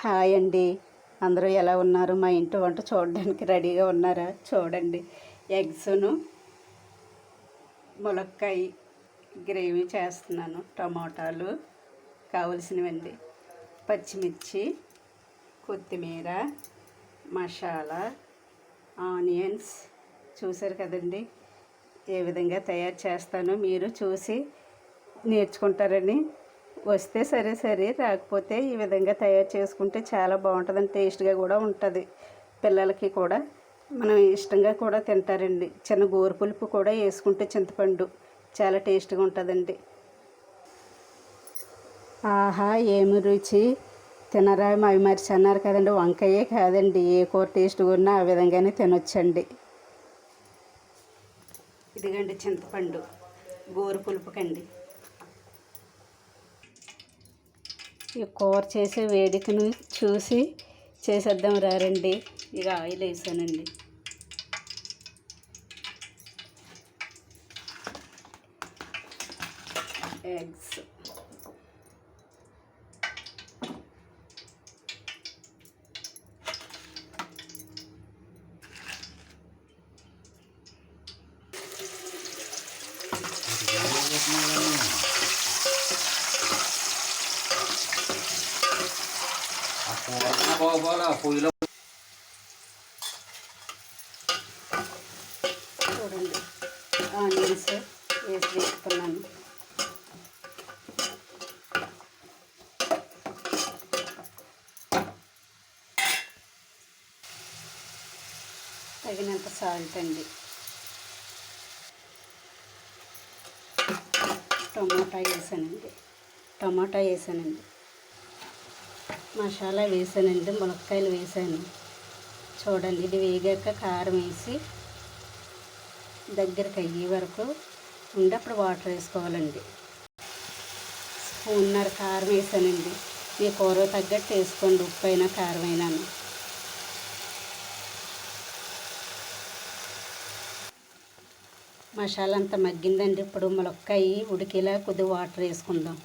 Hi అండి, అందరూ ఎలా ఉన్నారు? మా ఇంటి వంట చూడడానికి రెడీగా ఉన్నారా? చూడండి, ఎగ్స్ను ములక్కాయ గ్రేవీ చేస్తున్నాను. టమాటాలు కావలసినవండి, పచ్చిమిర్చి, కొత్తిమీర, మసాలా, ఆనియన్స్. చూసారు కదండి ఏ విధంగా తయారు చేస్తానో. మీరు చూసి నేర్చుకుంటారని వస్తే సరే, రాకపోతే ఈ విధంగా తయారు చేసుకుంటే చాలా బాగుంటుందండి. టేస్ట్గా కూడా ఉంటుంది. పిల్లలకి కూడా మనం ఇష్టంగా కూడా తింటారండి. చిన్న గోరు పులుపు కూడా వేసుకుంటే చింతపండు చాలా టేస్ట్గా ఉంటుందండి. ఆహా, ఏమి రుచి! తినరా అవి మరిచి అన్నారు కదండి. వంకాయే కాదండి, ఏ కూర టేస్ట్గా ఉన్నా ఆ విధంగానే తినొచ్చండి. ఇదిగండి చింతపండు గోరు పులుపుకండి. ఈ కూర చేసే వేడికను చూసి చేసేద్దాం రండి. ఇక ఆయిల్ వేసానండి. ఎగ్స్, చూడండి ఆనియన్స్ వేసి వేసుకున్నాను. తగినంత సాల్ట్ అండి. టమాటా వేసానండి. మసాలా వేసానండి. ములక్కాయలు వేసాను. చూడండి, ఇది వేగాక కారం వేసి దగ్గరికి అయ్యే వరకు ఉండి అప్పుడు వాటర్ వేసుకోవాలండి. స్పూన్నర కారం వేసానండి. మీ కూర తగ్గట్టు వేసుకోండి, ఉప్పు అయినా కారం అయినా. మసాలా అంతా మగ్గిందండి. ఇప్పుడు ములక్కాయ ఉడికేలా కొద్దిగా వాటర్ వేసుకుందాం.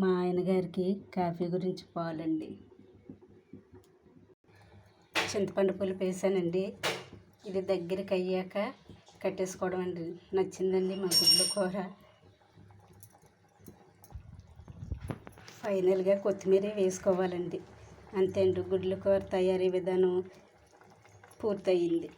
మా ఆయన గారికి కాఫీ గురించి పోవాలండి. చింతపండు పులుపు వేసానండి. ఇది దగ్గరికి అయ్యాక కట్టేసుకోవడం అండి. నచ్చిందండి మా గుడ్ల కూర. ఫైనల్గా కొత్తిమీర వేసుకోవాలండి. అంతే అండి, గుడ్ల కూర తయారీ విధానం పూర్తయింది.